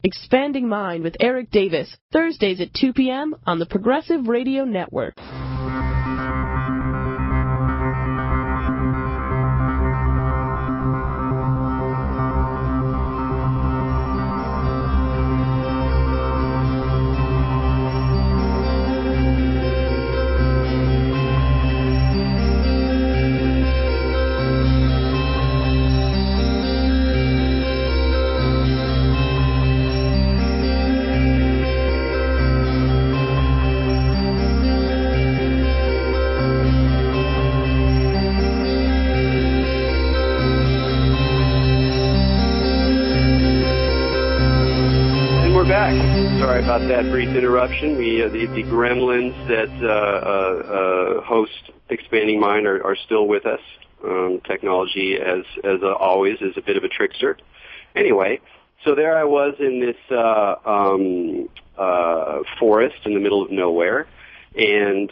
Expanding Mind with Eric Davis, Thursdays at 2 p.m. on the Progressive Radio Network. Sorry about that brief interruption. The gremlins that host Expanding Mind are still with us. Technology, as always, is a bit of a trickster. Anyway, so there I was in this forest in the middle of nowhere, and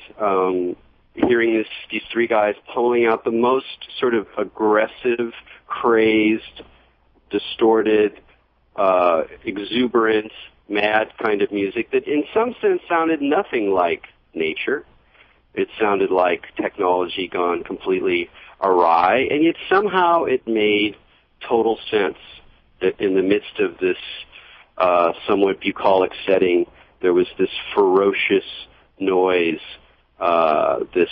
hearing these three guys pulling out the most sort of aggressive, crazed, distorted, exuberant, mad kind of music that in some sense sounded nothing like nature. It sounded like technology gone completely awry, and yet somehow it made total sense that in the midst of this somewhat bucolic setting, there was this ferocious noise, this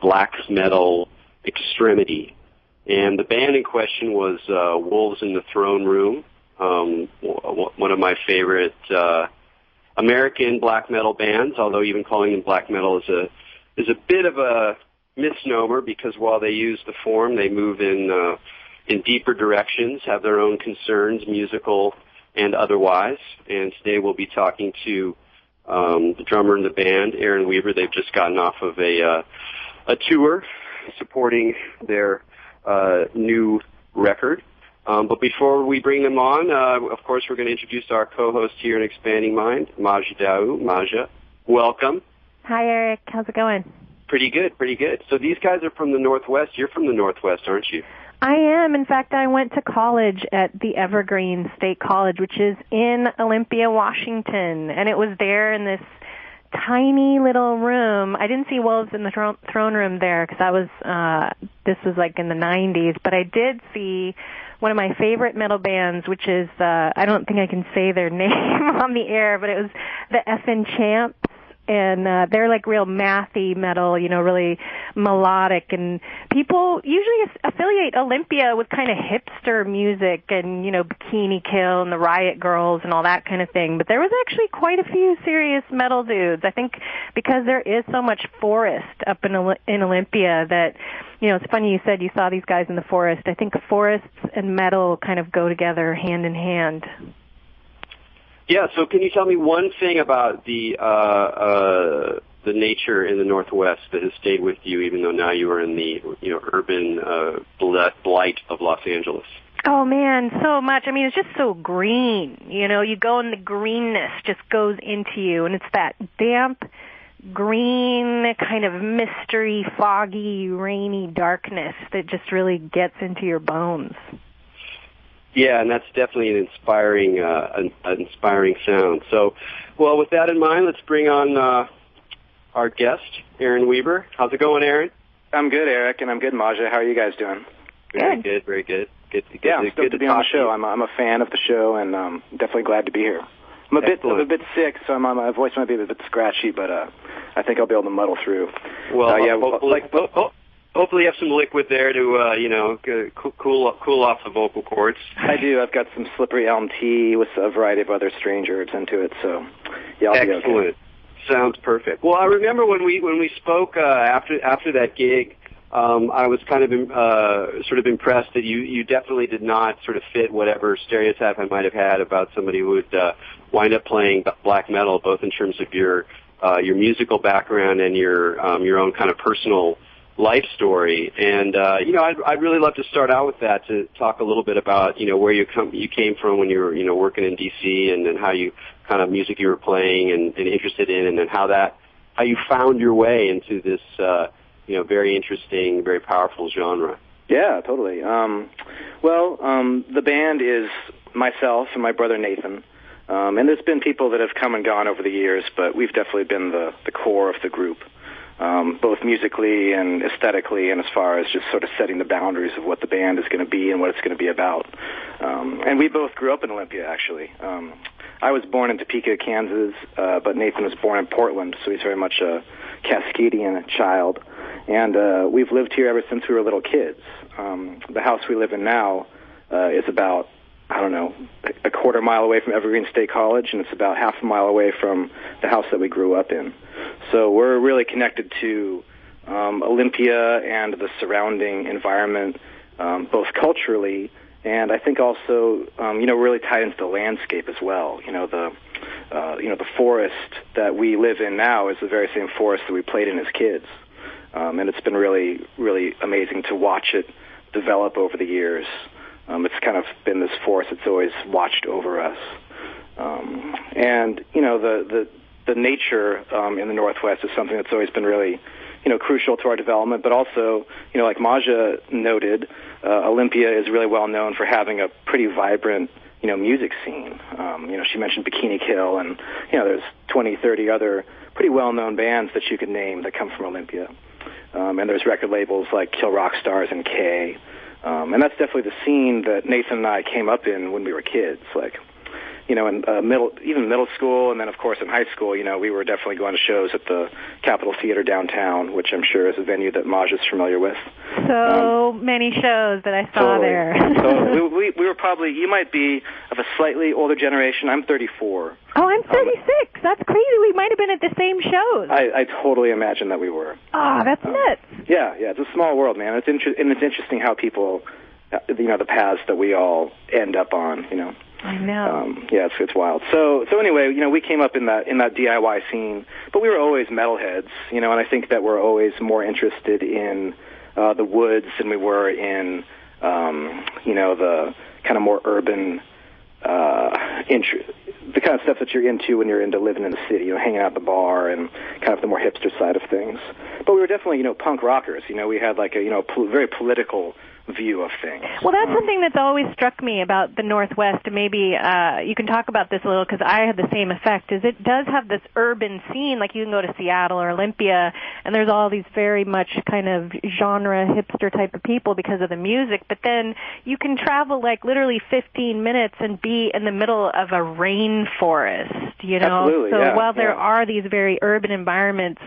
black metal extremity. And the band in question was Wolves in the Throne Room, one of my favorite American black metal bands, although even calling them black metal is a bit of a misnomer, because while they use the form, they move in deeper directions, have their own concerns, musical and otherwise. And today we'll be talking to the drummer in the band, Aaron Weaver. They've just gotten off of a tour supporting their new record. But before we bring them on, of course, we're going to introduce our co-host here in Expanding Mind, Maja Dau. Maja, welcome. Hi, Eric. How's it going? Pretty good, pretty good. So these guys are from the Northwest. You're from the Northwest, aren't you? I am. In fact, I went to college at the Evergreen State College, which is in Olympia, Washington. And it was there in this tiny little room. I didn't see Wolves in the Throne Room there because this was like in the 90s. But I did see one of my favorite metal bands, which is, I don't think I can say their name on the air, but it was the FN Champs. And they're like real mathy metal, really melodic. And people usually affiliate Olympia with kind of hipster music and, Bikini Kill and the Riot Girls and all that kind of thing. But there was actually quite a few serious metal dudes. I think because there is so much forest up in Olympia that, it's funny you said you saw these guys in the forest. I think forests and metal kind of go together hand in hand. Yeah, so can you tell me one thing about the nature in the Northwest that has stayed with you, even though now you are in the urban blight of Los Angeles? Oh man, so much. I mean, it's just so green. You go and the greenness just goes into you, and it's that damp, green kind of mystery, foggy, rainy darkness that just really gets into your bones. Yeah, and that's definitely an inspiring sound. So, well, with that in mind, let's bring on our guest, Aaron Weaver. How's it going, Aaron? I'm good, Eric, and I'm good, Maja. How are you guys doing? Very good, very good. I'm stoked to be on the show. I'm a fan of the show, and definitely glad to be here. I'm a bit sick, so my voice might be a bit scratchy, but I think I'll be able to muddle through. Well, hopefully you have some liquid there to, cool off the vocal cords. I do. I've got some slippery elm tea with a variety of other strange herbs into it, so yeah, I'll be okay. Excellent. Sounds perfect. Well, I remember when we spoke after that gig, I was kind of sort of impressed that you definitely did not sort of fit whatever stereotype I might have had about somebody who would wind up playing black metal, both in terms of your musical background and your own kind of personal life story. And I'd really love to start out with that, to talk a little bit about where you came from when you were working in DC, and then how you kind of music you were playing and interested in, and then how you found your way into this very interesting, very powerful genre. Yeah, totally. The band is myself and my brother Nathan. And there's been people that have come and gone over the years, but we've definitely been the core of the group, both musically and aesthetically, and as far as just sort of setting the boundaries of what the band is going to be and what it's going to be about. And we both grew up in Olympia, actually. I was born in Topeka, Kansas, but Nathan was born in Portland, so he's very much a Cascadian child. And we've lived here ever since we were little kids. The house we live in now is about, I don't know, a quarter mile away from Evergreen State College, and it's about half a mile away from the house that we grew up in. So we're really connected to Olympia and the surrounding environment, both culturally and I think also, really tied into the landscape as well. The forest that we live in now is the very same forest that we played in as kids. And it's been really, really amazing to watch it develop over the years. It's kind of been this force that's always watched over us. And the nature in the Northwest is something that's always been really, crucial to our development. But also, like Maja noted, Olympia is really well known for having a pretty vibrant, music scene. She mentioned Bikini Kill, and, there's 20, 30 other pretty well-known bands that you could name that come from Olympia. And there's record labels like Kill Rock Stars and K. And that's definitely the scene that Nathan and I came up in when we were kids. Like, in middle school, and then of course in high school, we were definitely going to shows at the Capitol Theater downtown, which I'm sure is a venue that Maj is familiar with. So many shows that I saw totally. there. So we were probably, you might be of a slightly older generation. I'm 34. Oh, I'm 36. That's crazy. We might have been at the same shows. I totally imagine that we were. Oh, that's nuts. Yeah, it's a small world, man. It's interesting how people, the paths that we all end up on, I know. It's wild. So anyway, we came up in that DIY scene, but we were always metalheads, and I think that we're always more interested in the woods than we were in, the kind of more urban, the kind of stuff that you're into when you're into living in the city, hanging out at the bar and kind of the more hipster side of things. But we were definitely, punk rockers. We had like a, very political view of things. Well, that's something that's always struck me about the Northwest, and maybe you can talk about this a little, because I had the same effect, is it does have this urban scene, like you can go to Seattle or Olympia, and there's all these very much kind of genre hipster type of people because of the music, but then you can travel like literally 15 minutes and be in the middle of a rainforest, Absolutely, so while there are these very urban environments,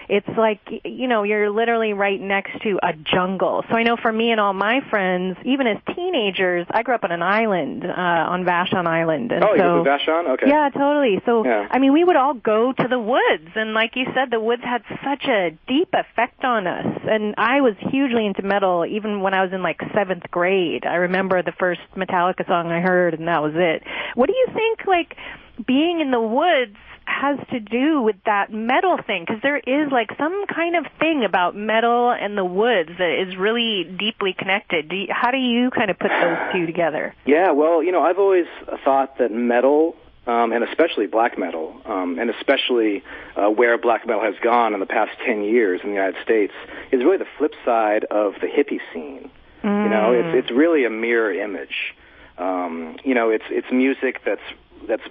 it's like, you're literally right next to a jungle. So I know for me and all my friends, even as teenagers, I grew up on an island, on Vashon Island. And you grew up in Vashon? Okay. Yeah, totally. So, I mean, we would all go to the woods, and like you said, the woods had such a deep effect on us. And I was hugely into metal, even when I was in like 7th grade. I remember the first Metallica song I heard, and that was it. What do you think, like, being in the woods has to do with that metal thing? Because there is like some kind of thing about metal and the woods that is really deeply connected. How do you kind of put those two together? Yeah, well, I've always thought that metal, and especially black metal, and especially where black metal has gone in the past 10 years in the United States, is really the flip side of the hippie scene. It's really a mirror image. It's music that's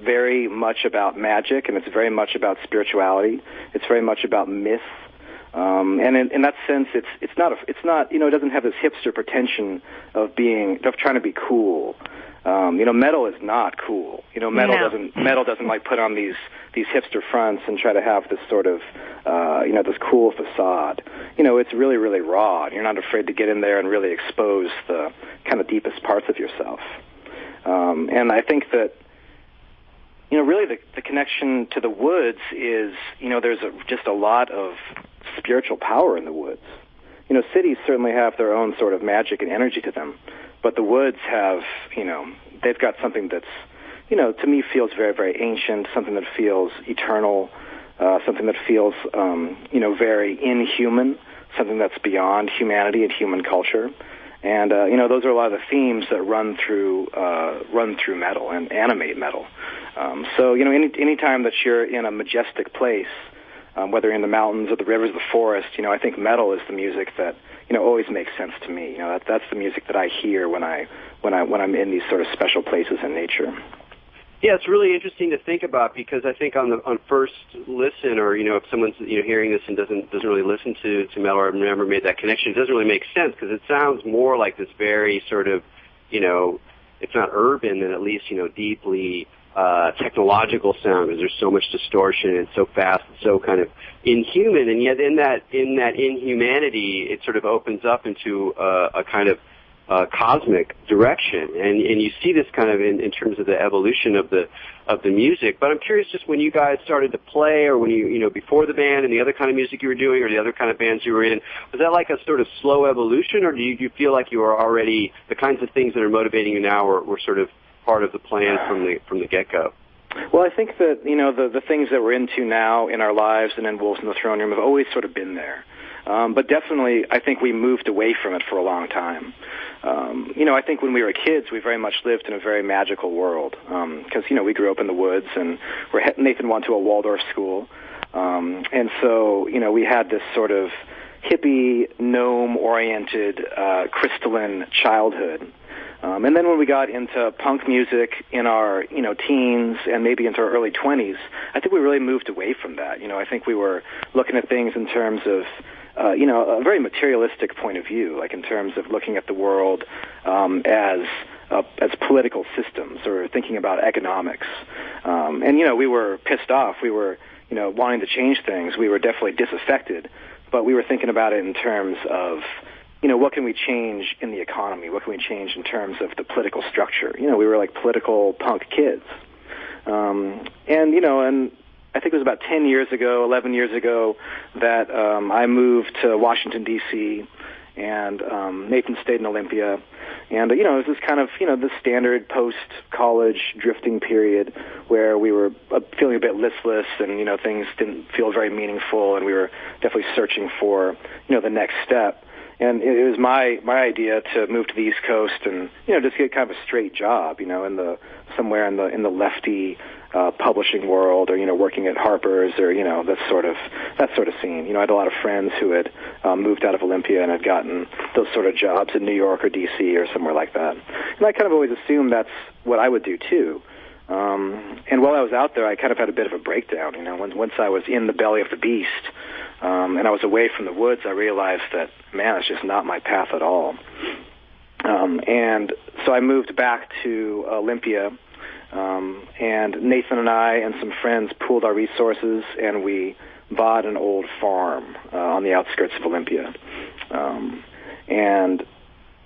very much about magic, and it's very much about spirituality. It's very much about myth, and in that sense, it's not it doesn't have this hipster pretension of trying to be cool. Metal is not cool. Metal doesn't like put on these hipster fronts and try to have this sort of this cool facade. It's really, really raw. You're not afraid to get in there and really expose the kind of deepest parts of yourself. And I think that really the connection to the woods is, there's just a lot of spiritual power in the woods. Cities certainly have their own sort of magic and energy to them, but the woods have, they've got something that's, to me feels very, very ancient, something that feels eternal, something that feels, very inhuman, something that's beyond humanity and human culture. And, those are a lot of the themes that run through metal and animate metal. So, any time that you're in a majestic place, whether in the mountains or the rivers, the forest. I think metal is the music that always makes sense to me. That's the music that I hear when I'm in these sort of special places in nature. Yeah, it's really interesting to think about, because I think on first listen, or if someone's hearing this and doesn't really listen to metal or never made that connection, it doesn't really make sense, because it sounds more like this very sort of it's not urban, and at least deeply technological sound, because there's so much distortion and so fast and so kind of inhuman, and yet in that inhumanity, it sort of opens up into a kind of cosmic direction, and you see this kind of in terms of the evolution of the music. But I'm curious, just when you guys started to play, or when you before the band and the other kind of music you were doing, or the other kind of bands you were in, was that like a sort of slow evolution, or do you feel like you were already, the kinds of things that are motivating you now were sort of part of the plan from the get-go? Well, I think that the things that we're into now in our lives and in Wolves in the Throne Room have always sort of been there. But definitely, I think we moved away from it for a long time. I think when we were kids, we very much lived in a very magical world, because, we grew up in the woods, and Nathan went to a Waldorf school. And so, we had this sort of hippie, gnome-oriented, crystalline childhood. And then when we got into punk music in our, teens and maybe into our early 20s, I think we really moved away from that. I think we were looking at things in terms of, a very materialistic point of view, like in terms of looking at the world as political systems, or thinking about economics. And, we were pissed off. We were, wanting to change things. We were definitely disaffected, but we were thinking about it in terms of, what can we change in the economy? What can we change in terms of the political structure? We were like political punk kids. And I think it was about 10 years ago, 11 years ago, that I moved to Washington, D.C., and Nathan stayed in Olympia. And, it was this kind of, the standard post-college drifting period where we were feeling a bit listless, and, things didn't feel very meaningful, and we were definitely searching for, the next step. And it was my idea to move to the East Coast and just get kind of a straight job, somewhere in the lefty publishing world, or working at Harper's, or that sort of scene. I had a lot of friends who had moved out of Olympia and had gotten those sort of jobs in New York or D.C. or somewhere like that. And I kind of always assumed that's what I would do too. And while I was out there, I kind of had a bit of a breakdown. Once I was in the belly of the beast, and I was away from the woods, I realized that, man, it's just not my path at all. And so I moved back to Olympia, and Nathan and I and some friends pooled our resources, and we bought an old farm on the outskirts of Olympia, and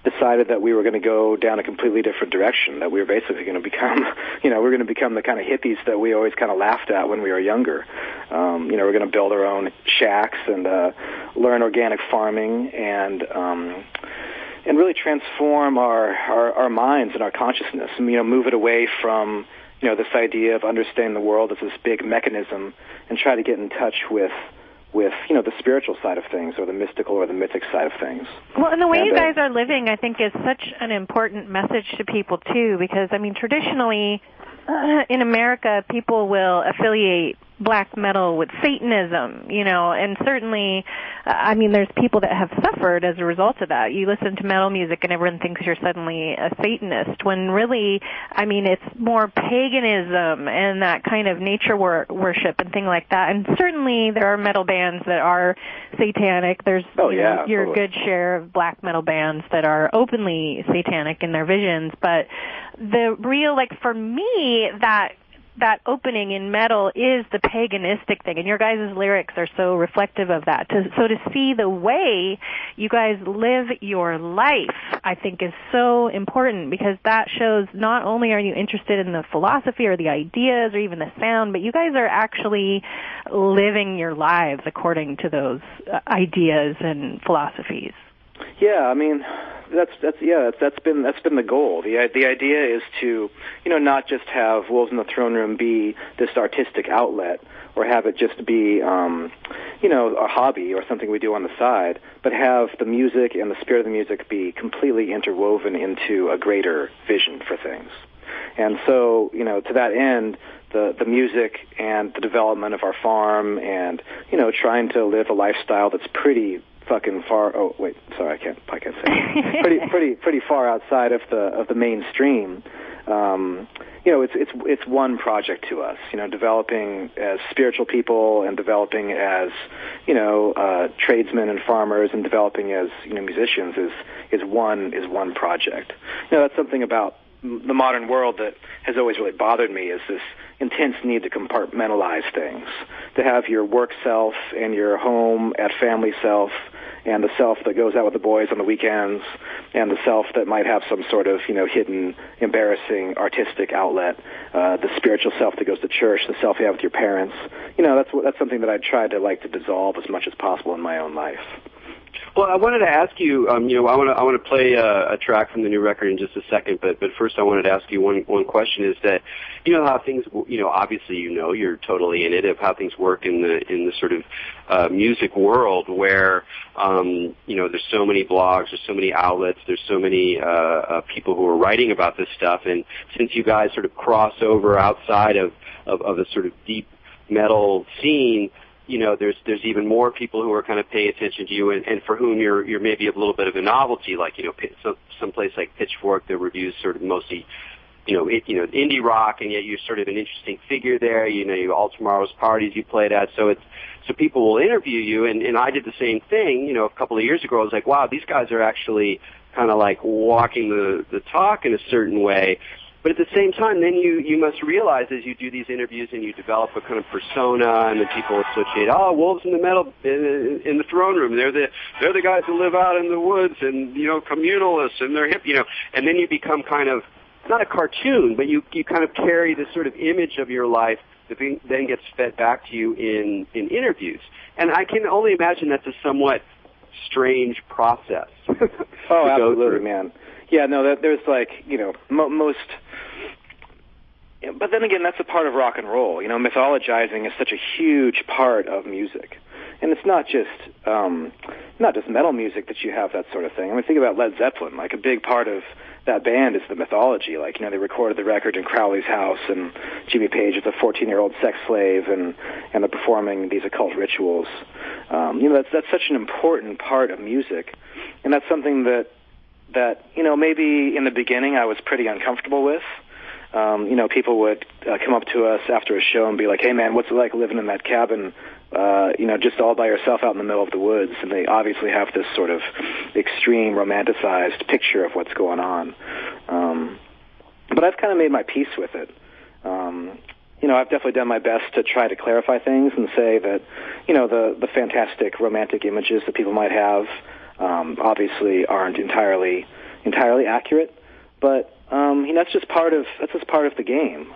decided that we were going to go down a completely different direction, that we were basically going to become, we're going to become the kind of hippies that we always kind of laughed at when we were younger. We're going to build our own shacks and learn organic farming and really transform our minds and our consciousness, and move it away from this idea of understanding the world as this big mechanism, and try to get in touch with the spiritual side of things, or the mystical or the mythic side of things. Well, and the way you guys are living, I think, is such an important message to people too, because traditionally in America, people will affiliate black metal with Satanism, and certainly, there's people that have suffered as a result of that. You listen to metal music and everyone thinks you're suddenly a Satanist, when really, it's more paganism and that kind of nature worship and thing like that. And certainly there are metal bands that are satanic. There's your good share of black metal bands that are openly satanic in their visions, but the real, for me, that opening in metal is the paganistic thing, and your guys' lyrics are so reflective of that. So to see the way you guys live your life, I think, is so important, because that shows not only are you interested in the philosophy or the ideas or even the sound, but you guys are actually living your lives according to those ideas and philosophies. Yeah, that's been the goal. The idea is to, not just have Wolves in the Throne Room be this artistic outlet, or have it just be, a hobby or something we do on the side, but have the music and the spirit of the music be completely interwoven into a greater vision for things. And so, to that end, the music and the development of our farm and, trying to live a lifestyle that's pretty fucking far. Oh, wait, sorry, I can't say. pretty far outside of the mainstream. It's one project to us. Developing as spiritual people and developing as tradesmen and farmers and developing as musicians is one project. That's something about the modern world that has always really bothered me, is this intense need to compartmentalize things, to have your work self and your home at family self, and the self that goes out with the boys on the weekends, and the self that might have some sort of, hidden, embarrassing, artistic outlet, the spiritual self that goes to church, the self you have with your parents. That's something that I try to dissolve as much as possible in my own life. Well, I wanted to ask you, I want to play a track from the new record in just a second, but first I wanted to ask you one question, is that, how things, obviously you're totally in it, of how things work in the sort of music world where, there's so many blogs, there's so many outlets, there's so many people who are writing about this stuff, and since you guys sort of cross over outside of the sort of deep metal scene, there's even more people who are kind of paying attention to you, and for whom you're maybe a little bit of a novelty, like some place like Pitchfork that reviews sort of mostly indie rock, and yet you're sort of an interesting figure there. All Tomorrow's Parties you played at, so people will interview you, and I did the same thing. A couple of years ago, I was like, wow, these guys are actually kind of like walking the talk in a certain way. But at the same time, then you must realize as you do these interviews and you develop a kind of persona, and then people associate, Wolves in the Metal in the throne room. They're the guys who live out in the woods and communalists, and they're hip, and then you become kind of not a cartoon, but you kind of carry this sort of image of your life that then gets fed back to you in interviews. And I can only imagine that's a somewhat strange process. Oh, absolutely, man. Yeah, no, there's most. But then again, that's a part of rock and roll. Mythologizing is such a huge part of music, and it's not just metal music that you have that sort of thing. I mean, think about Led Zeppelin. Like, a big part of that band is the mythology. Like, they recorded the record in Crowley's house, and Jimmy Page is a 14-year-old sex slave, and they're performing these occult rituals. That's such an important part of music, and that's something that maybe in the beginning I was pretty uncomfortable with. People would come up to us after a show and be like, hey man, what's it like living in that cabin, just all by yourself out in the middle of the woods? And they obviously have this sort of extreme romanticized picture of what's going on. But I've kind of made my peace with it. I've definitely done my best to try to clarify things and say that, the fantastic romantic images that people might have, obviously aren't entirely accurate, but that's just part of the game.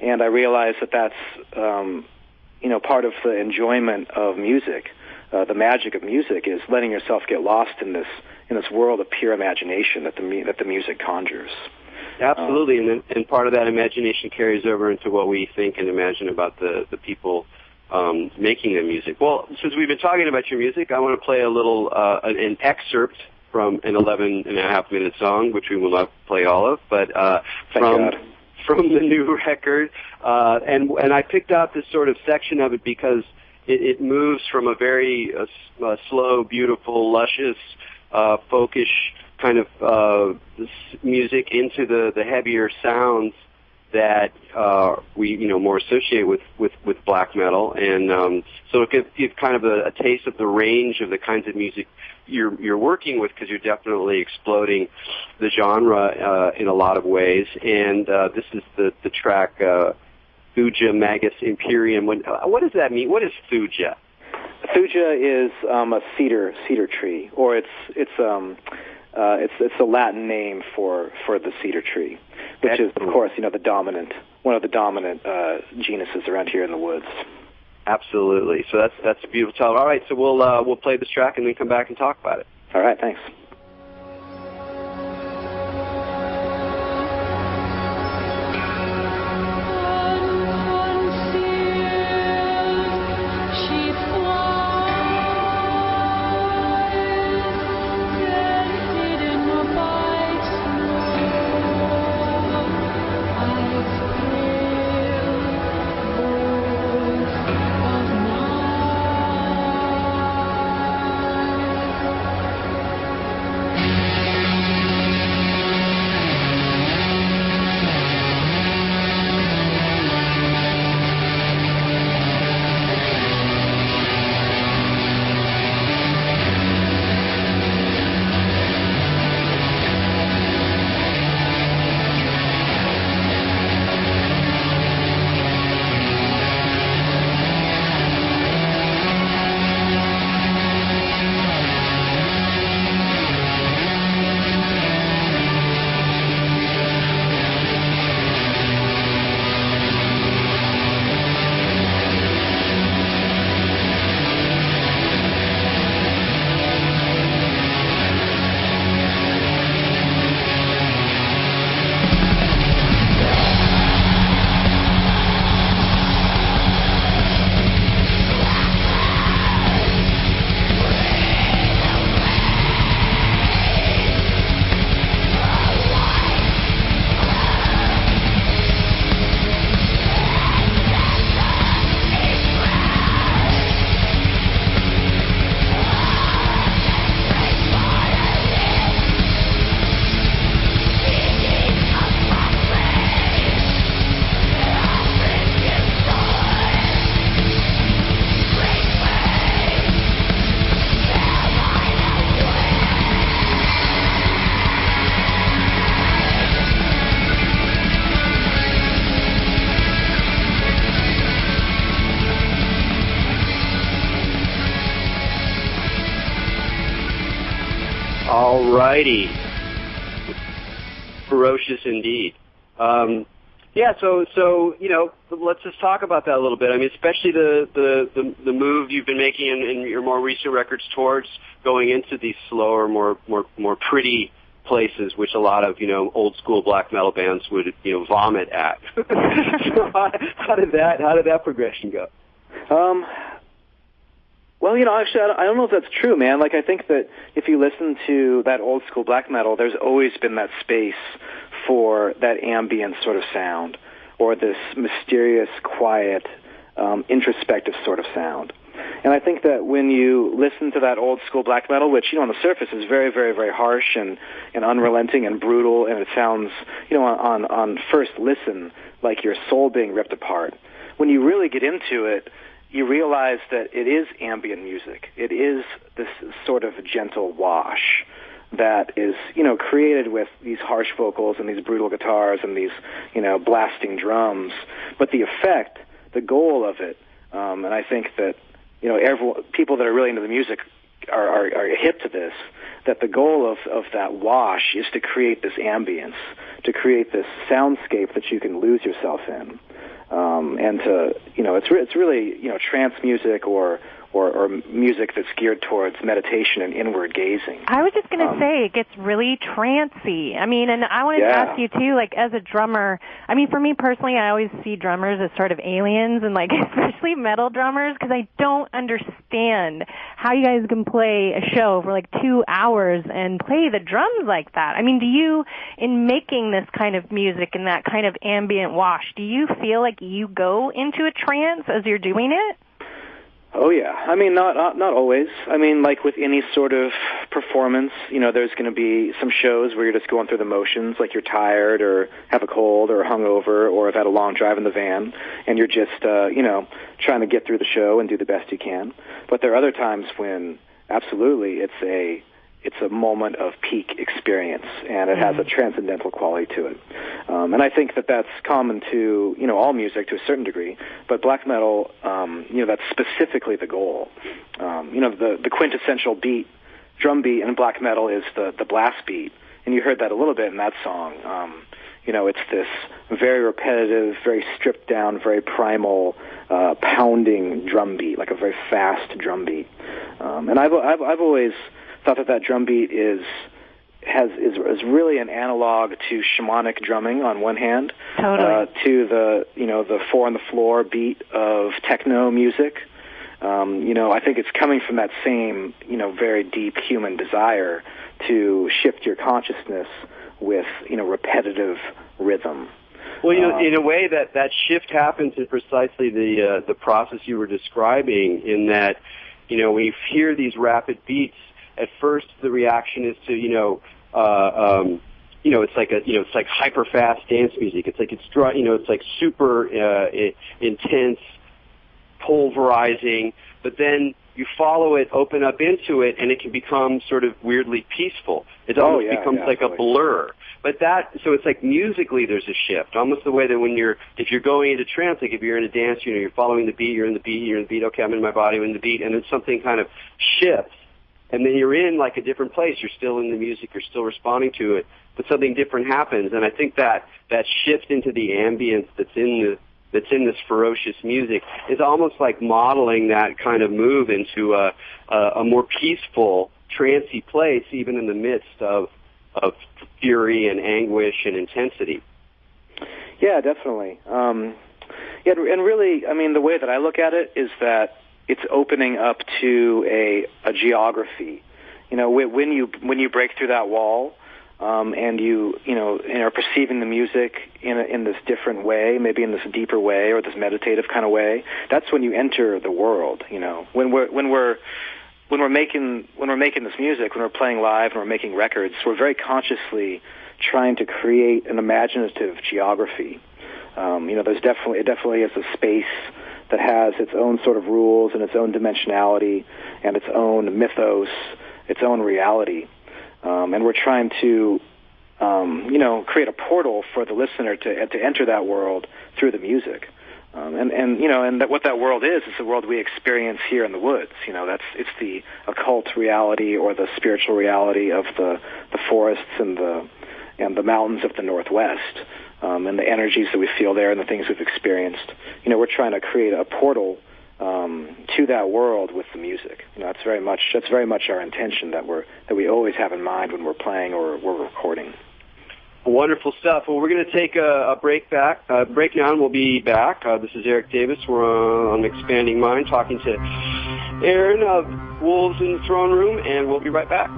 And I realize that's part of the enjoyment of music. The magic of music is letting yourself get lost in this world of pure imagination that the music conjures. Absolutely, and part of that imagination carries over into what we think and imagine about the people making the music. Well, since we've been talking about your music, I want to play a little an excerpt from an 11.5-minute song, which we will not play all of, but from the new record. And I picked out this sort of section of it because it moves from a very slow, beautiful, luscious, folkish kind of music into the heavier sounds that we more associate with black metal, and so it gives kind of a taste of the range of the kinds of music you're working with, because you're definitely exploding the genre in a lot of ways. And this is the track Thuja Magus Imperium. What does that mean? What is Thuja? Thuja is a cedar tree, or it's the Latin name for the cedar tree, which is, of course, one of the dominant genuses around here in the woods. Absolutely. So that's a beautiful title. All right, so we'll play this track and then come back and talk about it. All right, thanks. All righty. Ferocious indeed. Yeah, so let's just talk about that a little bit. I mean, especially the move you've been making in your more recent records towards going into these slower, more pretty places, which a lot of old school black metal bands would vomit at. So how did that progression go? Well, actually, I don't know if that's true, man. Like, I think that if you listen to that old school black metal, there's always been that space for that ambient sort of sound, or this mysterious, quiet, introspective sort of sound. And I think that when you listen to that old school black metal, which, on the surface is very, very, very harsh and unrelenting and brutal, and it sounds, on first listen, like your soul being ripped apart. When you really get into it, you realize that it is ambient music. It is this sort of gentle wash that is, created with these harsh vocals and these brutal guitars and these, blasting drums. But the effect, the goal of it, and I think that, people that are really into the music are hip to this, that the goal of that wash is to create this ambience, to create this soundscape that you can lose yourself in. And to, it's really, trance music or music that's geared towards meditation and inward gazing. I was just going to say, it gets really trancy. I mean, and I wanted to ask you, too, like, as a drummer, I mean, for me personally, I always see drummers as sort of aliens, and, like, especially metal drummers, because I don't understand how you guys can play a show for, like, 2 hours and play the drums like that. I mean, do you, in making this kind of music and that kind of ambient wash, do you feel like you go into a trance as you're doing it? Oh yeah, I mean not always. I mean, like with any sort of performance, there's going to be some shows where you're just going through the motions, like you're tired or have a cold or hungover or have had a long drive in the van, and you're just trying to get through the show and do the best you can. But there are other times when absolutely it's a moment of peak experience, and it has a transcendental quality to it. And I think that that's common to, all music to a certain degree, but black metal, that's specifically the goal. The quintessential beat, drum beat in black metal is the blast beat, and you heard that a little bit in that song. It's this very repetitive, very stripped down, very primal, pounding drum beat, like a very fast drum beat. And I've always thought that drum beat is really an analog to shamanic drumming on one hand, totally. To the 4 on the floor beat of techno music. I think it's coming from that same very deep human desire to shift your consciousness with repetitive rhythm. Well, in a way that shift happens in precisely the process you were describing, in that when you hear these rapid beats, at first the reaction is to it's like hyper fast dance music. It's like super intense, pulverizing. But then you follow it, open up into it, and it can become sort of weirdly peaceful. It almost becomes like a blur. But so it's like musically there's a shift, almost the way that if you're going into trance, like if you're in a dance, you're following the beat, you're in the beat, okay, I'm in my body, I'm in the beat, and then something kind of shifts. And then you're in like a different place. You're still in the music. You're still responding to it, but something different happens. And I think that shift into the ambience that's in this ferocious music is almost like modeling that kind of move into a more peaceful, trancey place, even in the midst of fury and anguish and intensity. Yeah, definitely. And really, I mean, the way that I look at it is that it's opening up to a geography. When you break through that wall, and you are perceiving the music in this different way, maybe in this deeper way or this meditative kind of way, that's when you enter the world. When we're making this music, when we're playing live and we're making records, we're very consciously trying to create an imaginative geography. It definitely is a space that has its own sort of rules and its own dimensionality and its own mythos, its own reality. And we're trying to, create a portal for the listener to enter that world through the music. What that world is the world we experience here in the woods. It's the occult reality or the spiritual reality of the forests and the mountains of the Northwest, and the energies that we feel there and the things we've experienced. We're trying to create a portal to that world with the music. That's very much our intention that we always have in mind when we're playing or we're recording. Wonderful stuff. Well, we're going to take a break now, and we'll be back. This is Erik Davis. We're on Expanding Mind, talking to Aaron of Wolves in the Throne Room, and we'll be right back.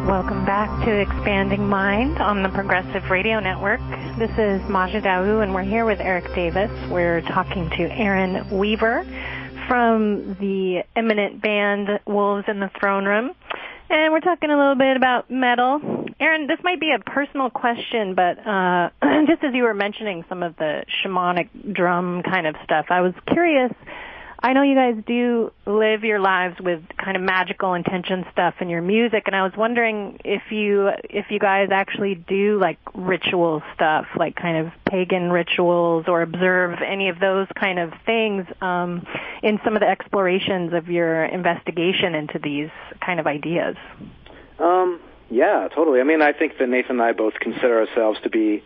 Welcome back to Expanding Mind on the Progressive Radio Network. This is Maja Dawu, and we're here with Erik Davis. We're talking to Aaron Weaver from the eminent band Wolves in the Throne Room, and we're talking a little bit about metal. Aaron, this might be a personal question, but just as you were mentioning some of the shamanic drum kind of stuff, I was curious. I know you guys do live your lives with kind of magical intention stuff in your music, and I was wondering if you guys actually do like ritual stuff, like kind of pagan rituals, or observe any of those kind of things in some of the explorations of your investigation into these kind of ideas. Yeah, totally. I mean, I think that Nathan and I both consider ourselves to be,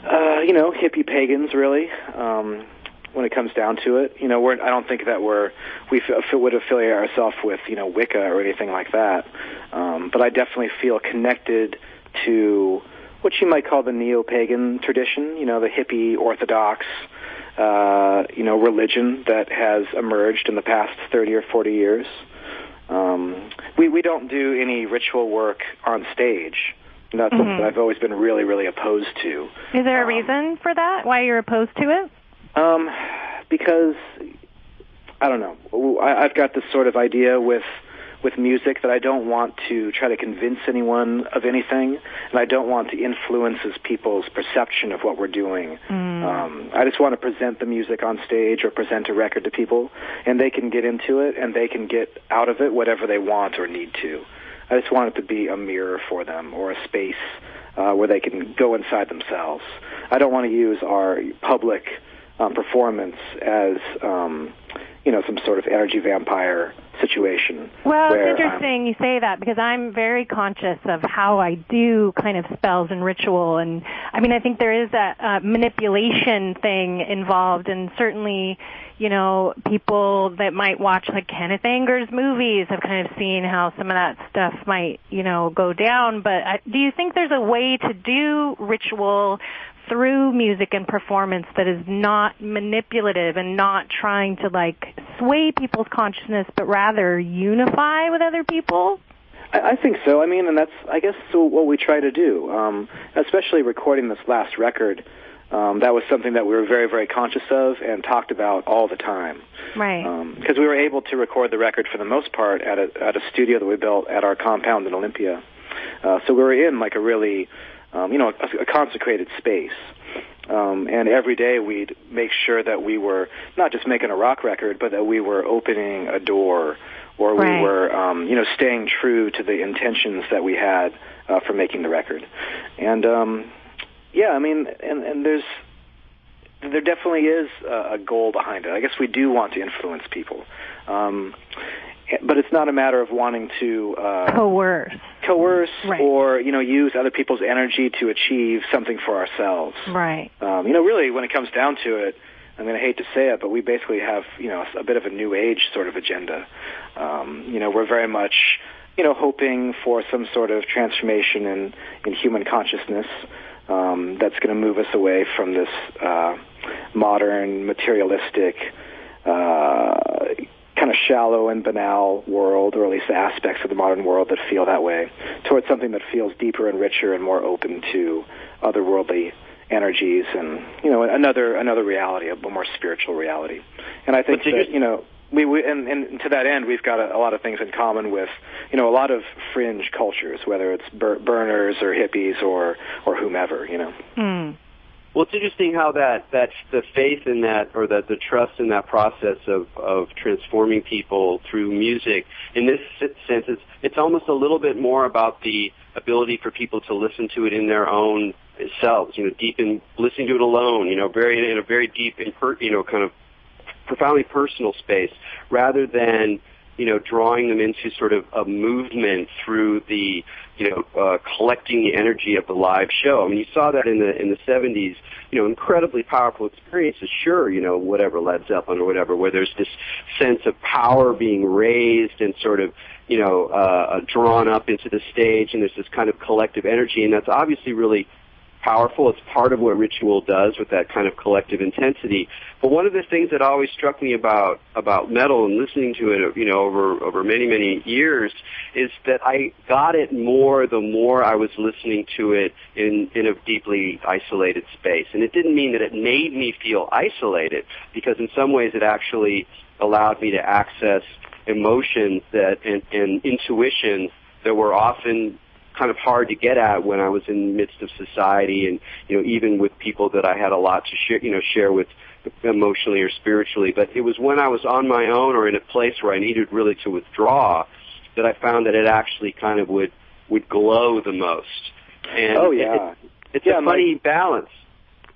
hippie pagans, really. When it comes down to it, I don't think that we would affiliate ourselves with, Wicca or anything like that. But I definitely feel connected to what you might call the neo-pagan tradition, the hippie orthodox, religion that has emerged in the past 30 or 40 years. We don't do any ritual work on stage. That's something that I've always been really, really opposed to. Is there a reason for that? Why you're opposed to it? Because, I don't know, I've got this sort of idea with music that I don't want to try to convince anyone of anything, and I don't want to influence people's perception of what we're doing. I just want to present the music on stage or present a record to people, and they can get into it, and they can get out of it whatever they want or need to. I just want it to be a mirror for them, or a space where they can go inside themselves. I don't want to use our public performance as, some sort of energy vampire situation. Well, it's interesting you say that, because I'm very conscious of how I do kind of spells and ritual, and I mean, I think there is that manipulation thing involved, and certainly, people that might watch like Kenneth Anger's movies have kind of seen how some of that stuff might, go down, but do you think there's a way to do ritual through music and performance that is not manipulative and not trying to sway people's consciousness, but rather unify with other people? I think so. I mean, and that's, I guess, what we try to do, especially recording this last record. That was something that we were very, very conscious of and talked about all the time. Right. Because we were able to record the record for the most part at a studio that we built at our compound in Olympia. So we were in a really a consecrated space. And every day we'd make sure that we were not just making a rock record, but that we were opening a door, or we were, staying true to the intentions that we had for making the record. And, and there definitely is a goal behind it. I guess we do want to influence people. But it's not a matter of wanting to coerce, right. Or use other people's energy to achieve something for ourselves. Right. Really, when it comes down to it, I mean, I hate to say it, but we basically have a bit of a new age sort of agenda. We're very much hoping for some sort of transformation in human consciousness that's going to move us away from this modern materialistic. Kind of shallow and banal world, or at least the aspects of the modern world that feel that way, towards something that feels deeper and richer and more open to otherworldly energies and another reality, a more spiritual reality. And I think that we and to that end, we've got a lot of things in common with a lot of fringe cultures, whether it's burners or hippies or whomever. Well, it's interesting how that the faith in that, or the trust in that process of transforming people through music, in this sense, it's almost a little bit more about the ability for people to listen to it in their own selves, deep in listening to it alone, in a very deep, kind of profoundly personal space, rather than drawing them into sort of a movement through the, collecting the energy of the live show. I mean, you saw that in the 70s, incredibly powerful experiences, sure, whatever, Led Zeppelin or whatever, where there's this sense of power being raised and sort of, drawn up into the stage, and there's this kind of collective energy, and that's obviously really powerful. It's part of what ritual does with that kind of collective intensity. But one of the things that always struck me about metal and listening to it, over many, many years, is that I got it more the more I was listening to it in a deeply isolated space. And it didn't mean that it made me feel isolated, because in some ways it actually allowed me to access emotions and intuition that were often kind of hard to get at when I was in the midst of society, and even with people that I had a lot to share with emotionally or spiritually. But it was when I was on my own or in a place where I needed really to withdraw that I found that it actually kind of would glow the most. And it's a funny balance.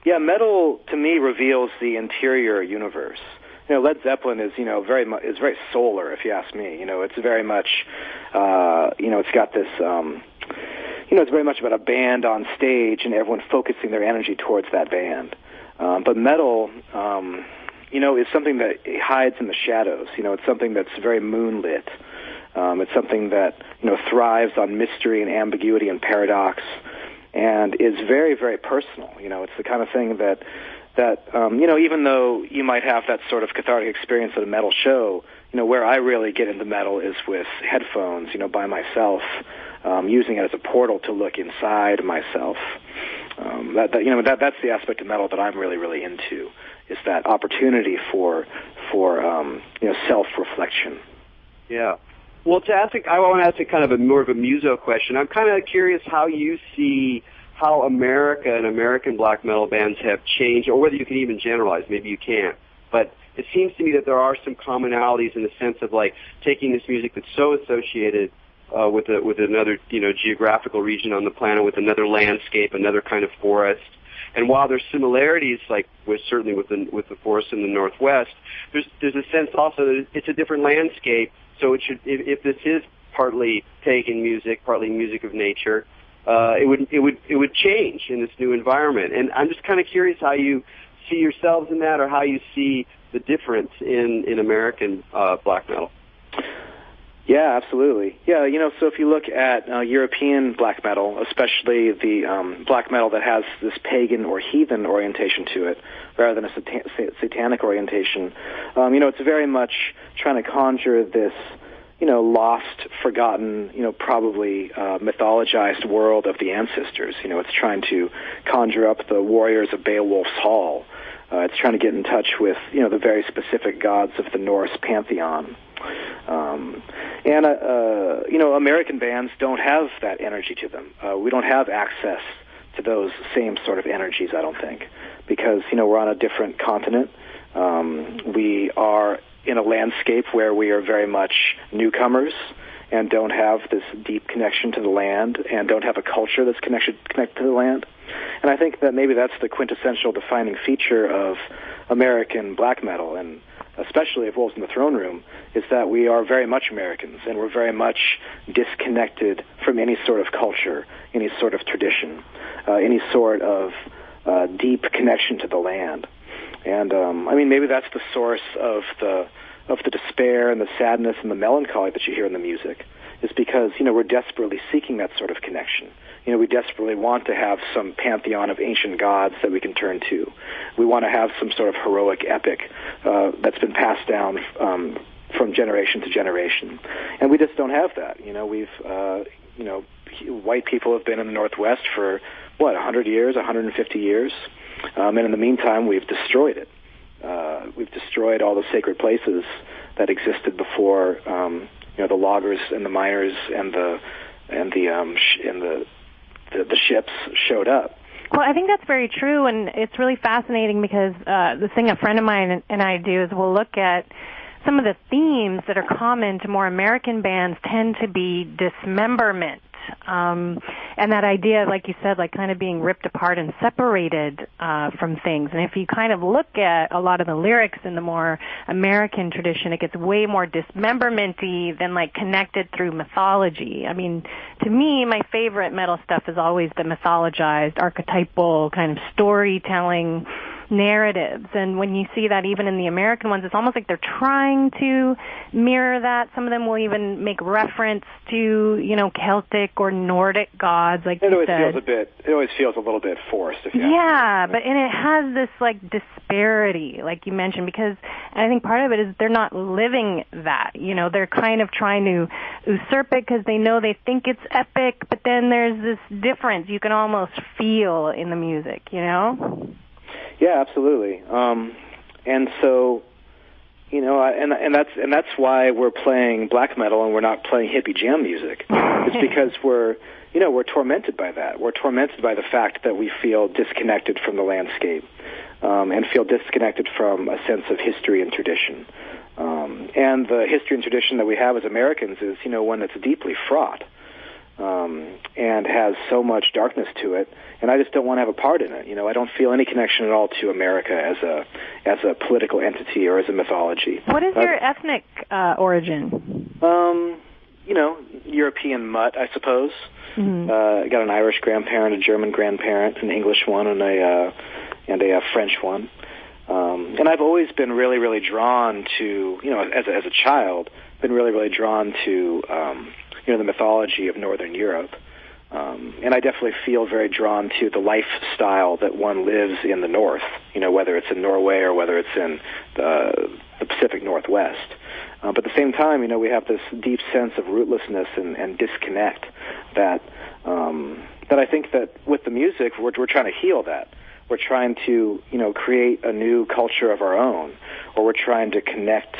Yeah, metal to me reveals the interior universe. Led Zeppelin is, is very solar, if you ask me. It's very much, it's got this, it's very much about a band on stage and everyone focusing their energy towards that band. But metal, is something that hides in the shadows. It's something that's very moonlit. It's something that, thrives on mystery and ambiguity and paradox, and is very, very personal. It's the kind of thing that even though you might have that sort of cathartic experience at a metal show, where I really get into metal is with headphones, by myself, using it as a portal to look inside myself. That's the aspect of metal that I'm really, really into, is that opportunity for self-reflection. Yeah. Well, I want to ask kind of more of a muso question. I'm kind of curious how you see how America and American black metal bands have changed, or whether you can even generalize. Maybe you can't. But it seems to me that there are some commonalities in the sense of, like, taking this music that's so associated with another, geographical region on the planet, with another landscape, another kind of forest. And while there's similarities, like certainly with the forest in the Northwest, there's a sense also that it's a different landscape. So it should, if this is partly pagan music, partly music of nature, it would change in this new environment. And I'm just kind of curious how you see yourselves in that, or how you see the difference in American black metal. Yeah, absolutely. Yeah, so if you look at European black metal, especially the black metal that has this pagan or heathen orientation to it, rather than a satanic orientation, it's very much trying to conjure this, lost, forgotten, probably mythologized world of the ancestors. It's trying to conjure up the warriors of Beowulf's Hall. It's trying to get in touch with, the very specific gods of the Norse pantheon. American bands don't have that energy to them. We don't have access to those same sort of energies, I don't think, because, we're on a different continent. We are in a landscape where we are very much newcomers and don't have this deep connection to the land and don't have a culture that's connected to the land. And I think that maybe that's the quintessential defining feature of American black metal, and especially of Wolves in the Throne Room, is that we are very much Americans, and we're very much disconnected from any sort of culture, any sort of tradition, any sort of deep connection to the land. And maybe that's the source of the despair and the sadness and the melancholy that you hear in the music, is because, we're desperately seeking that sort of connection. We desperately want to have some pantheon of ancient gods that we can turn to. We want to have some sort of heroic epic that's been passed down from generation to generation. And we just don't have that. White people have been in the Northwest for, 100 years, 150 years? And in the meantime, we've destroyed it. We've destroyed all the sacred places that existed before, the loggers and the miners and the ships showed up. Well, I think that's very true, and it's really fascinating because the thing a friend of mine and I do is we'll look at some of the themes that are common to more American bands tend to be dismemberment. And that idea, like you said, like kind of being ripped apart and separated from things. And if you kind of look at a lot of the lyrics in the more American tradition, it gets way more dismemberment-y than like connected through mythology. I mean, to me, my favorite metal stuff is always the mythologized, archetypal kind of storytelling narratives. And when you see that even in the American ones, it's almost like they're trying to mirror that. Some of them will even make reference to, Celtic or Nordic gods, like you said. It always feels a little bit forced. And it has this like disparity, like you mentioned, because I think part of it is they're not living that. They're kind of trying to usurp it because they think it's epic, but then there's this difference you can almost feel in the music, Yeah, absolutely. And so, and that's why we're playing black metal and we're not playing hippie jam music. It's because we're tormented by that. We're tormented by the fact that we feel disconnected from the landscape, and feel disconnected from a sense of history and tradition. And the history and tradition that we have as Americans is, one that's deeply fraught. And has so much darkness to it, and I just don't want to have a part in it. I don't feel any connection at all to America as a political entity or as a mythology. What is your ethnic origin? European mutt, I suppose. Mm-hmm. I got an Irish grandparent, a German grandparent, an English one, and a French one. And I've always been really, really drawn to, as a child, been really, really drawn to the mythology of Northern Europe. And I definitely feel very drawn to the lifestyle that one lives in the North, whether it's in Norway or whether it's in the Pacific Northwest. But at the same time, we have this deep sense of rootlessness and disconnect that I think that with the music, we're trying to heal that. We're trying to, create a new culture of our own, or we're trying to connect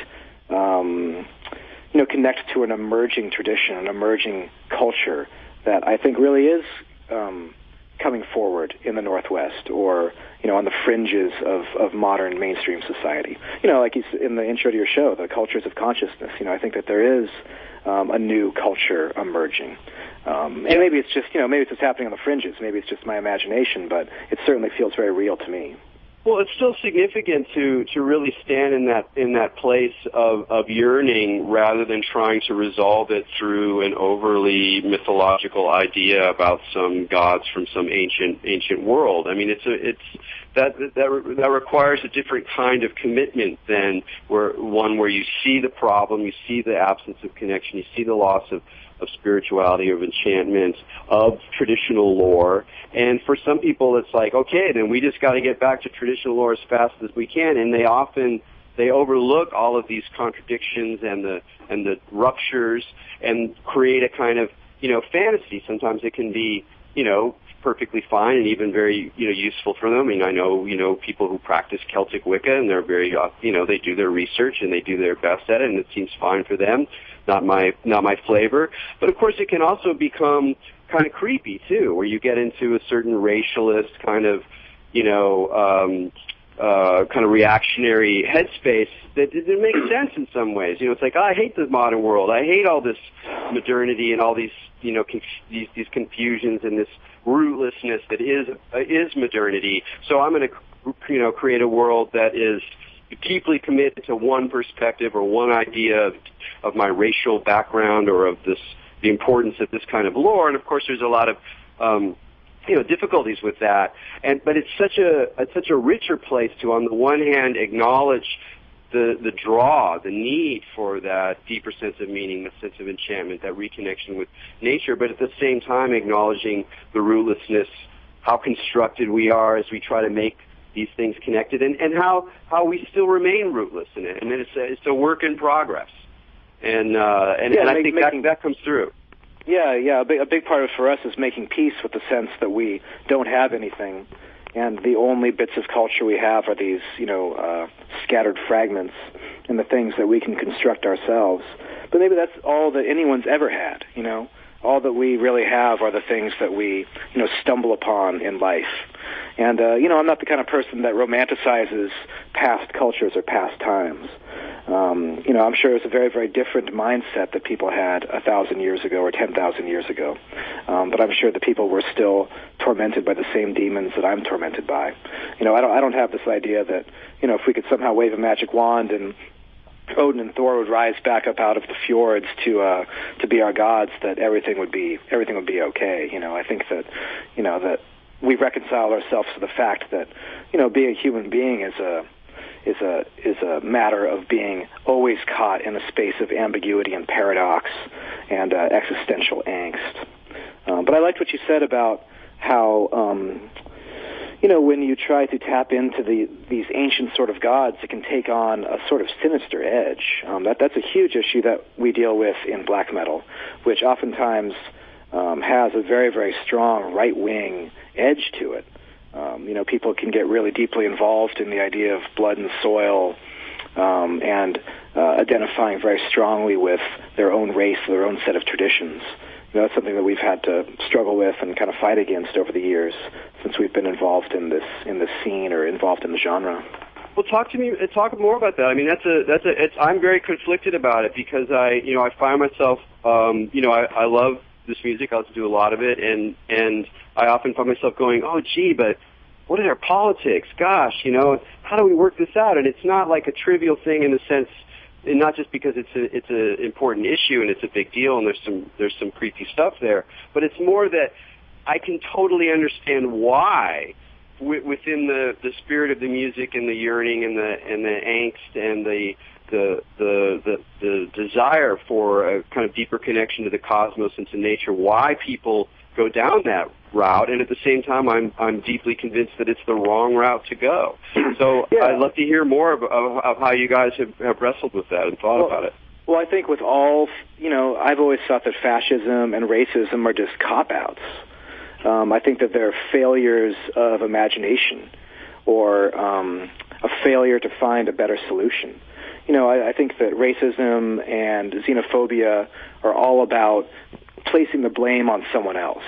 to an emerging tradition, an emerging culture that I think really is coming forward in the Northwest, or on the fringes of modern mainstream society. Like in the intro to your show, the cultures of consciousness. I think that there is a new culture emerging, and maybe it's just happening on the fringes. Maybe it's just my imagination, but it certainly feels very real to me. Well, it's still significant to really stand in that place of yearning rather than trying to resolve it through an overly mythological idea about some gods from some ancient world. I mean, that requires a different kind of commitment than where you see the problem, you see the absence of connection, you see the loss of spirituality, of enchantment, of traditional lore. And for some people, it's like, okay, then we just got to get back to traditional lore as fast as we can. And they overlook all of these contradictions and the ruptures and create a kind of, fantasy. Sometimes it can be, perfectly fine and even very, useful for them. I mean, I know, people who practice Celtic Wicca, and they're very, they do their research and they do their best at it, and it seems fine for them. Not my flavor. But of course, it can also become kind of creepy too, where you get into a certain racialist kind of, kind of reactionary headspace that didn't make sense in some ways. It's like, I hate the modern world. I hate all this modernity and all these, these confusions and this rootlessness that is modernity. So I'm going to, create a world that is deeply committed to one perspective or one idea of my racial background or of the importance of this kind of lore. And of course, there's a lot of difficulties with that. But it's such a richer place to, on the one hand, acknowledge the draw, the need for that deeper sense of meaning, the sense of enchantment, that reconnection with nature, but at the same time acknowledging the rootlessness, how constructed we are as we try to make these things connected, and how we still remain rootless in it. And then it's a work in progress. And I think that comes through. Yeah. A big part of it for us is making peace with the sense that we don't have anything, and the only bits of culture we have are these, scattered fragments and the things that we can construct ourselves. But maybe that's all that anyone's ever had, all that we really have are the things that we, stumble upon in life. And, I'm not the kind of person that romanticizes past cultures or past times. I'm sure it's a very, very different mindset that people had 1,000 years ago or 10,000 years ago. But I'm sure the people were still tormented by the same demons that I'm tormented by. I don't have this idea that, if we could somehow wave a magic wand and Odin and Thor would rise back up out of the fjords to be our gods, that everything would be okay. I think that, that we reconcile ourselves to the fact that, being a human being is a matter of being always caught in a space of ambiguity and paradox and existential angst. But I liked what you said about how, when you try to tap into these ancient sort of gods, it can take on a sort of sinister edge. That's a huge issue that we deal with in black metal, which oftentimes has a very, very strong right-wing edge to it. People can get really deeply involved in the idea of blood and soil and identifying very strongly with their own race, their own set of traditions. That's something that we've had to struggle with and kind of fight against over the years since we've been involved in this scene or involved in the genre. Well, talk more about that. I mean, I'm very conflicted about it because I find myself, I love this music. I also do a lot of it, and I often find myself going, oh, gee, but what is our politics? Gosh, how do we work this out? And it's not like a trivial thing in the sense, and not just because it's an important issue and it's a big deal and there's some creepy stuff there, but it's more that I can totally understand why within the spirit of the music and the yearning and the angst and the desire for a kind of deeper connection to the cosmos and to nature, why people go down that route, and at the same time I'm deeply convinced that it's the wrong route to go. So yeah. I'd love to hear more of how you guys have wrestled with that and thought about it. Well, I think with all, I've always thought that fascism and racism are just cop-outs. I think that they're failures of imagination or a failure to find a better solution. I think that racism and xenophobia are all about placing the blame on someone else.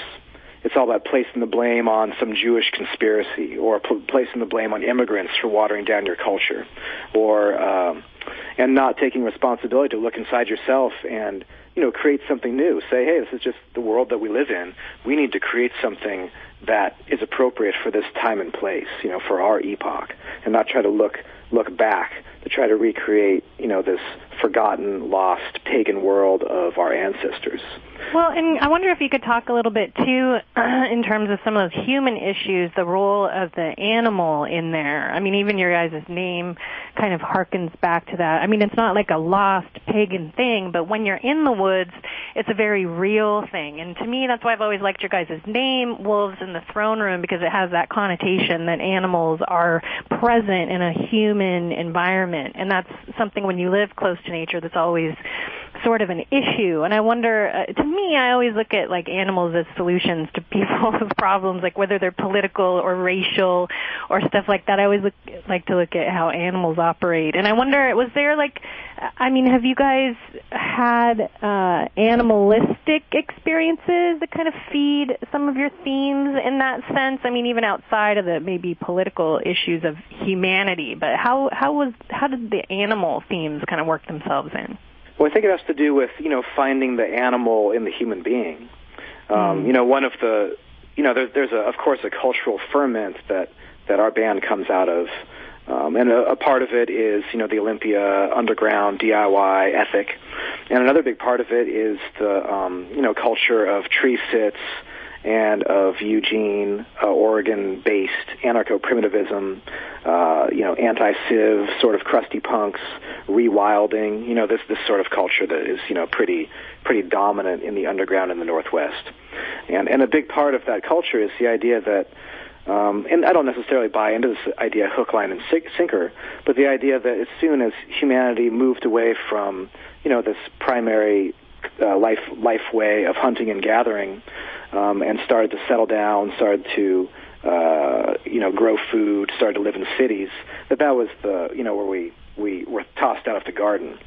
It's all about placing the blame on some Jewish conspiracy or placing the blame on immigrants for watering down your culture and not taking responsibility to look inside yourself and, create something new. Say, hey, this is just the world that we live in. We need to create something that is appropriate for this time and place, for our epoch, and not try to look back to try to recreate, this forgotten, lost, pagan world of our ancestors. Well, and I wonder if you could talk a little bit, too, in terms of some of those human issues, the role of the animal in there. I mean, even your guys' name kind of harkens back to that. I mean, it's not like a lost pagan thing, but when you're in the woods, it's a very real thing. And to me, that's why I've always liked your guys' name, Wolves in the Throne Room, because it has that connotation that animals are present in a human environment. And that's something when you live close to nature that's always sort of an issue. And I wonder, to me, I always look at like animals as solutions to people's problems, like whether they're political or racial or stuff like that. I always like to look at how animals operate. And I wonder, was there have you guys had animalistic experiences that kind of feed some of your themes in that sense? I mean, even outside of the maybe political issues of humanity, but how did the animal themes kind of work themselves in? Well, I think it has to do with, finding the animal in the human being. One of the, there's of course a cultural ferment that our band comes out of. And a part of it is, the Olympia underground DIY ethic. And another big part of it is the, culture of tree sits and of Eugene, Oregon-based anarcho-primitivism, anti-civ, sort of crusty punks, rewilding, this sort of culture that is, pretty dominant in the underground in the Northwest. And a big part of that culture is the idea that, and I don't necessarily buy into this idea hook, line, and sinker, but the idea that as soon as humanity moved away from, this primary life way of hunting and gathering, and started to settle down, started to, grow food, started to live in cities, that was the, where we were tossed out of the garden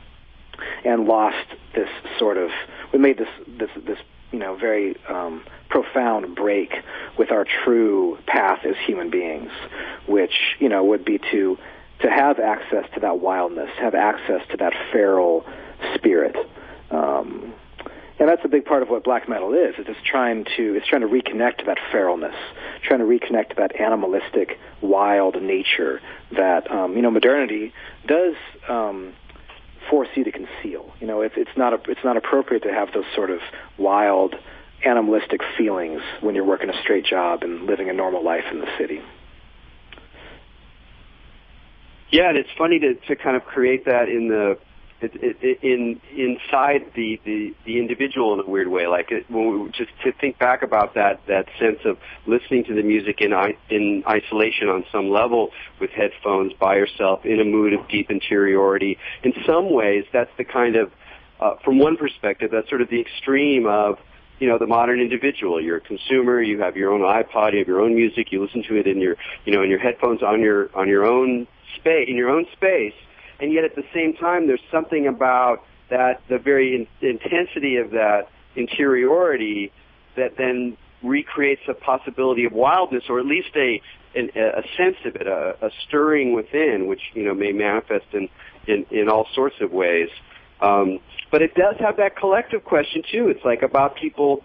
and lost this sort of, we made this very profound break with our true path as human beings, which, would be to have access to that wildness, have access to that feral spirit. And that's a big part of what black metal is. It's trying to reconnect to that feralness, trying to reconnect to that animalistic, wild nature that, modernity does force you to conceal. It's not appropriate to have those sort of wild, animalistic feelings when you're working a straight job and living a normal life in the city. Yeah, and it's funny to kind of create that inside the individual in a weird way. Like just to think back about that sense of listening to the music in isolation on some level with headphones by yourself in a mood of deep interiority. In some ways, that's the kind of, from one perspective, that's sort of the extreme of, the modern individual. You're a consumer. You have your own iPod. You have your own music. You listen to it in your, in your headphones on your own space, in your own space. And yet at the same time, there's something about that, the very intensity of that interiority that then recreates a possibility of wildness, or at least a sense of it, a stirring within, which, may manifest in all sorts of ways. But it does have that collective question too. It's like about people,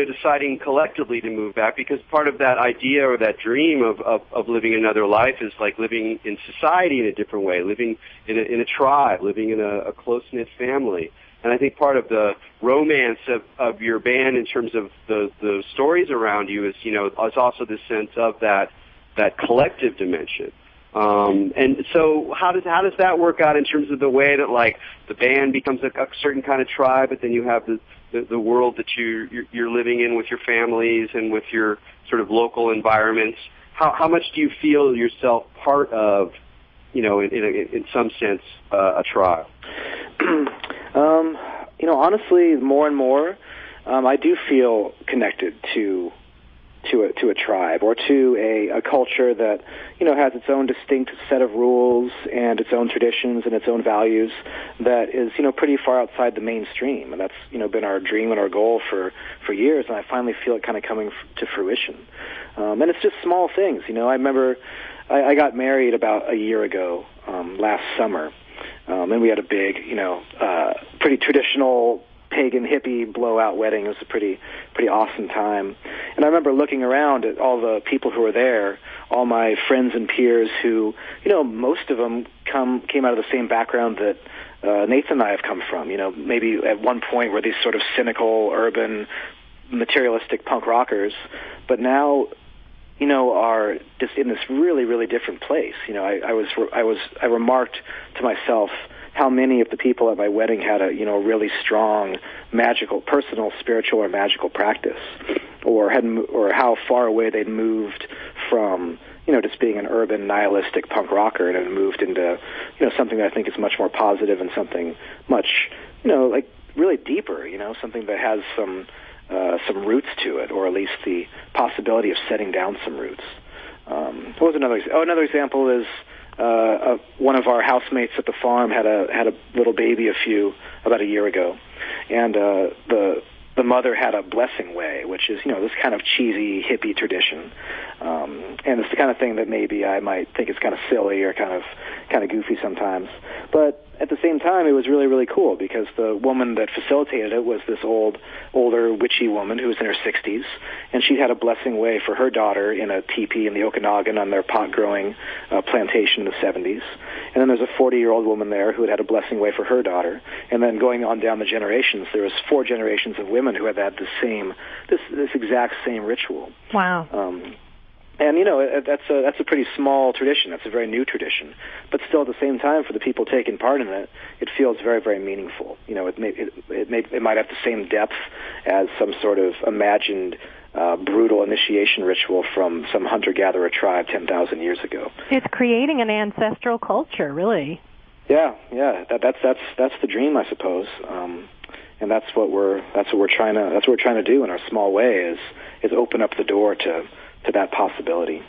deciding collectively to move back, because part of that idea or that dream of living another life is like living in society in a different way, living in a tribe, living in a close-knit family. And I think part of the romance of your band in terms of the stories around you is, is also this sense of that collective dimension. And so how does that work out in terms of the way that, like, the band becomes a certain kind of tribe, but then you have the world that you're living in with your families and with your sort of local environments? How much do you feel yourself part of, in some sense, a tribe? Honestly, more and more, I do feel connected to a tribe, or to a culture that, has its own distinct set of rules and its own traditions and its own values that is, pretty far outside the mainstream. And that's, been our dream and our goal for years, and I finally feel it kind of coming to fruition. And it's just small things, I remember I got married about a year ago, last summer, and we had a big, pretty traditional pagan hippie blowout wedding. It was a pretty awesome time. And I remember looking around at all the people who were there, all my friends and peers who, most of them came out of the same background that Nathan and I have come from. Maybe at one point were these sort of cynical, urban, materialistic punk rockers, but now, are just in this really, really different place. I remarked to myself how many of the people at my wedding had a, really strong magical, personal, spiritual, or magical practice, or how far away they'd moved from, just being an urban, nihilistic punk rocker, and had moved into, something that I think is much more positive and something much, like really deeper, something that has some roots to it, or at least the possibility of setting down some roots. What was another? Another example is one of our housemates at the farm had a little baby about a year ago, and the mother had a blessing way, which is this kind of cheesy hippie tradition, and it's the kind of thing that maybe I might think is kind of silly or kind of goofy sometimes, but at the same time, it was really, really cool, because the woman that facilitated it was this older witchy woman who was in her 60s, and she had a blessing way for her daughter in a teepee in the Okanagan on their pot-growing plantation in the 70s. And then there's a 40-year-old woman there who had a blessing way for her daughter. And then going on down the generations, there was 4 generations of women who had this exact same ritual. Wow. And, that's a pretty small tradition. That's a very new tradition. But still, at the same time, for the people taking part in it, it feels very, very meaningful. It might have the same depth as some sort of imagined brutal initiation ritual from some hunter-gatherer tribe 10,000 years ago. It's creating an ancestral culture, really. Yeah. That's the dream, I suppose. And that's what we're trying to do in our small way, is open up the door to that possibility.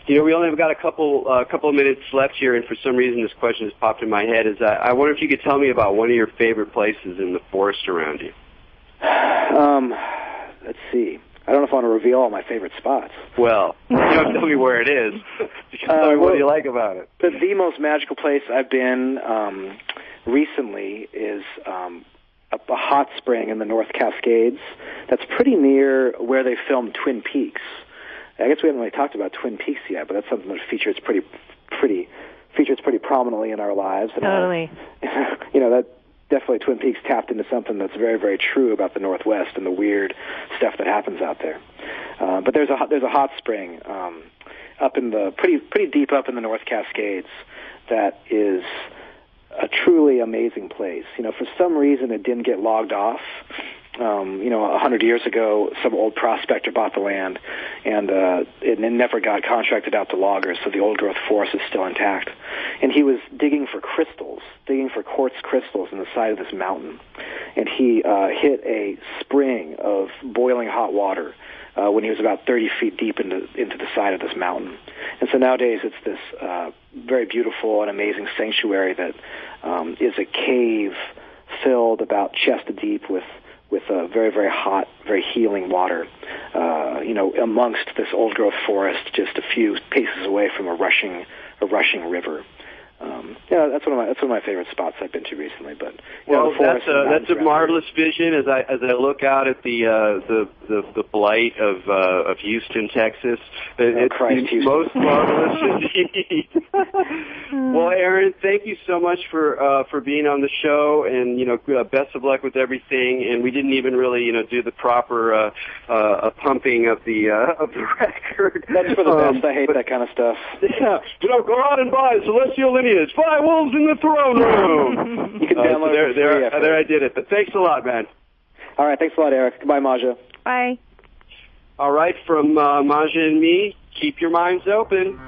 We only have got a couple of minutes left here, and for some reason this question has popped in my head. I wonder if you could tell me about one of your favorite places in the forest around you. Let's see. I don't know if I want to reveal all my favorite spots. Well, you don't tell me where it is. You can tell me what you like about it. The most magical place I've been recently is a hot spring in the North Cascades. That's pretty near where they filmed Twin Peaks. I guess we haven't really talked about Twin Peaks yet, but that's something that features pretty prominently in our lives. And totally. That definitely Twin Peaks tapped into something that's very, very true about the Northwest and the weird stuff that happens out there. But there's a hot spring up in the pretty deep up in the North Cascades that is a truly amazing place. For some reason it didn't get logged off. 100 years ago, some old prospector bought the land, and it never got contracted out to loggers, so the old-growth forest is still intact. And he was digging for quartz crystals in the side of this mountain, and he hit a spring of boiling hot water when he was about 30 feet deep into the side of this mountain. And so nowadays it's this very beautiful and amazing sanctuary that is a cave filled about chest deep with very, very hot, very healing water, amongst this old-growth forest, just a few paces away from a rushing river. That's one of my favorite spots I've been to recently. But that's a marvelous vision as I look out at the blight of Houston, Texas. It's Houston. Most marvelous indeed. Well, Aaron, thank you so much for being on the show, and best of luck with everything. And we didn't even really do the proper pumping of the record. That's for the best. I hate that kind of stuff. Yeah, go out and buy Celestial Lineage. 5 Wolves in the Throne Room. You can download it. There I did it. But thanks a lot, man. All right, thanks a lot, Eric. Goodbye, Maja. Bye. All right, from Maja and me, keep your minds open.